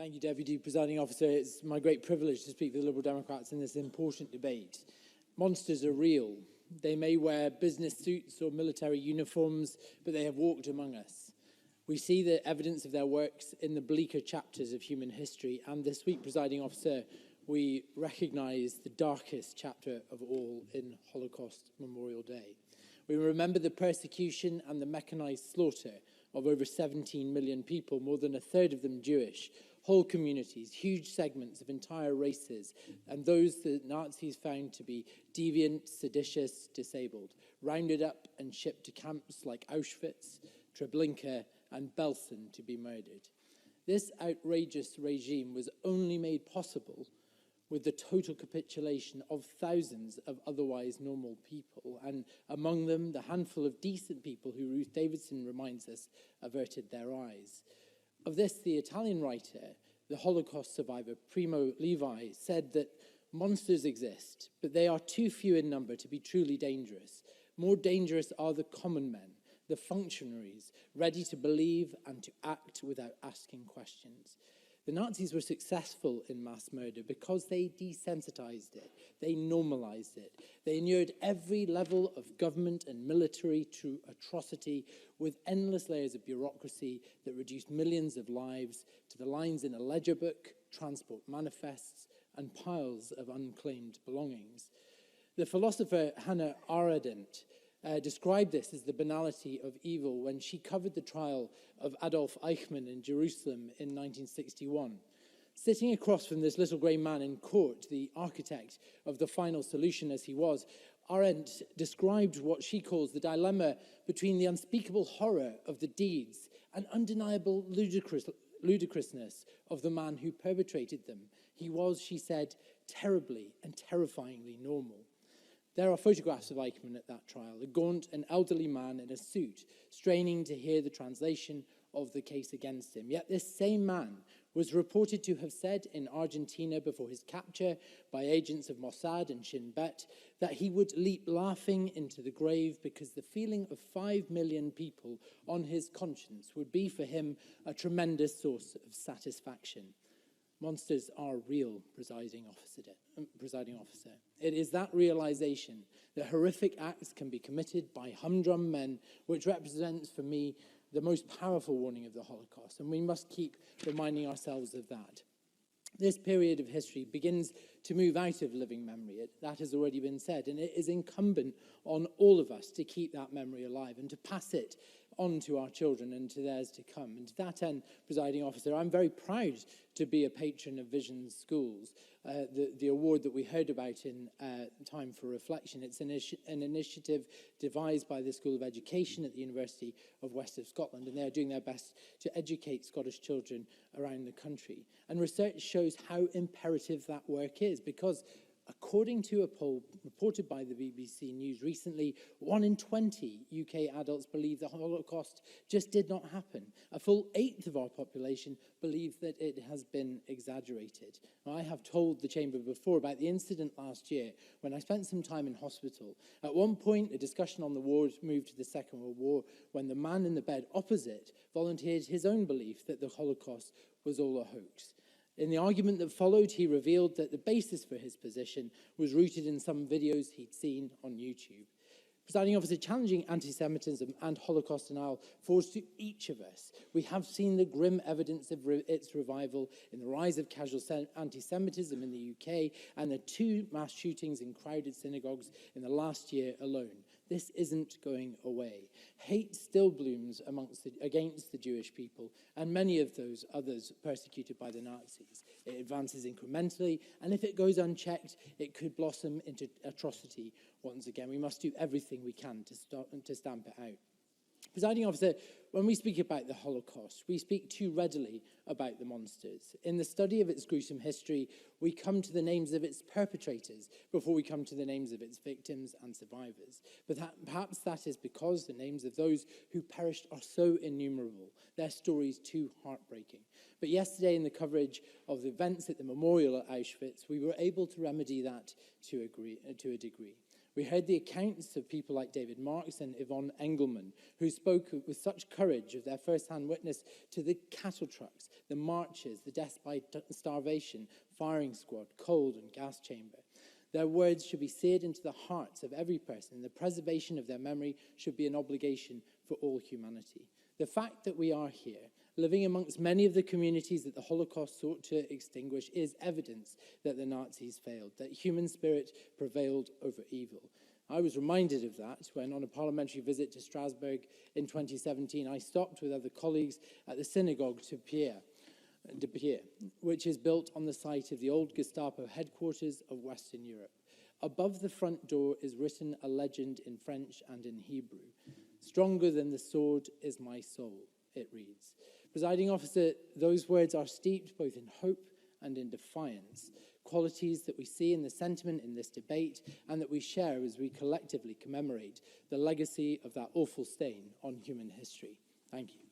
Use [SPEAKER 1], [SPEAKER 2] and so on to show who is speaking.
[SPEAKER 1] Thank you, Deputy Presiding Officer. It's my great privilege to speak for the Liberal Democrats in this important debate. Monsters are real. They may wear business suits or military uniforms, but they have walked among us. We see the evidence of their works in the bleaker chapters of human history, and this week, Presiding Officer, we recognise the darkest chapter of all in Holocaust Memorial Day. We remember the persecution and the mechanised slaughter of over 17 million people, more than a third of them Jewish, whole communities, huge segments of entire races, and those the Nazis found to be deviant, seditious, disabled, rounded up and shipped to camps like Auschwitz, Treblinka, and Belsen to be murdered. This outrageous regime was only made possible with the total capitulation of thousands of otherwise normal people, and among them the handful of decent people who Ruth Davidson reminds us averted their eyes. Of this, the Italian writer, the Holocaust survivor Primo Levi, said that monsters exist, but they are too few in number to be truly dangerous. More dangerous are the common men, the functionaries, ready to believe and to act without asking questions. The Nazis were successful in mass murder because they desensitized it, they normalized it. They inured every level of government and military to atrocity with endless layers of bureaucracy that reduced millions of lives to the lines in a ledger book, transport manifests, and piles of unclaimed belongings. The philosopher Hannah Arendt described this as the banality of evil when she covered the trial of Adolf Eichmann in Jerusalem in 1961. Sitting across from this little grey man in court, the architect of the final solution as he was, Arendt described what she calls the dilemma between the unspeakable horror of the deeds and undeniable ludicrousness of the man who perpetrated them. He was, she said, terribly and terrifyingly normal. There are photographs of Eichmann at that trial, a gaunt and elderly man in a suit, straining to hear the translation of the case against him. Yet this same man was reported to have said in Argentina before his capture by agents of Mossad and Shin Bet that he would leap laughing into the grave because the feeling of 5 million people on his conscience would be for him a tremendous source of satisfaction. Monsters are real, presiding officer. It is that realization that horrific acts can be committed by humdrum men which represents, for me, the most powerful warning of the Holocaust, and we must keep reminding ourselves of that. This period of history begins to move out of living memory. That has already been said, and it is incumbent on all of us to keep that memory alive and to pass it on to our children and to theirs to come. And to that end, presiding officer, I'm very proud to be a patron of Vision Schools, the award that we heard about in Time for Reflection. It's an initiative devised by the School of Education at the University of West of Scotland, and they're doing their best to educate Scottish children around the country. And research shows how imperative that work is, because according to a poll reported by the BBC News recently, 1 in 20 UK adults believe the Holocaust just did not happen. A full eighth of our population believe that it has been exaggerated. Now, I have told the Chamber before about the incident last year when I spent some time in hospital. At one point, a discussion on the ward moved to the Second World War when the man in the bed opposite volunteered his own belief that the Holocaust was all a hoax. In the argument that followed, he revealed that the basis for his position was rooted in some videos he'd seen on YouTube. Presiding officer, challenging anti-Semitism and Holocaust denial falls to each of us. We have seen the grim evidence of its revival in the rise of casual anti-Semitism in the UK and the 2 mass shootings in crowded synagogues in the last year alone. This isn't going away. Hate still blooms against the Jewish people and many of those others persecuted by the Nazis. It advances incrementally, and if it goes unchecked, it could blossom into atrocity once again. We must do everything we can to stamp it out. Presiding officer, when we speak about the Holocaust, we speak too readily about the monsters. In the study of its gruesome history, we come to the names of its perpetrators before we come to the names of its victims and survivors. But perhaps that is because the names of those who perished are so innumerable, their stories too heartbreaking. But yesterday, in the coverage of the events at the memorial at Auschwitz, we were able to remedy that to a degree. We heard the accounts of people like David Marks and Yvonne Engelman, who spoke with such courage of their first-hand witness to the cattle trucks, the marches, the death by starvation, firing squad, cold and gas chamber. Their words should be seared into the hearts of every person, and the preservation of their memory should be an obligation for all humanity. The fact that we are here, living amongst many of the communities that the Holocaust sought to extinguish, is evidence that the Nazis failed, that human spirit prevailed over evil. I was reminded of that when, on a parliamentary visit to Strasbourg in 2017, I stopped with other colleagues at the synagogue de Pierre, which is built on the site of the old Gestapo headquarters of Western Europe. Above the front door is written a legend in French and in Hebrew. "Stronger than the sword is my soul," it reads. Presiding officer, those words are steeped both in hope and in defiance, qualities that we see in the sentiment in this debate and that we share as we collectively commemorate the legacy of that awful stain on human history. Thank you.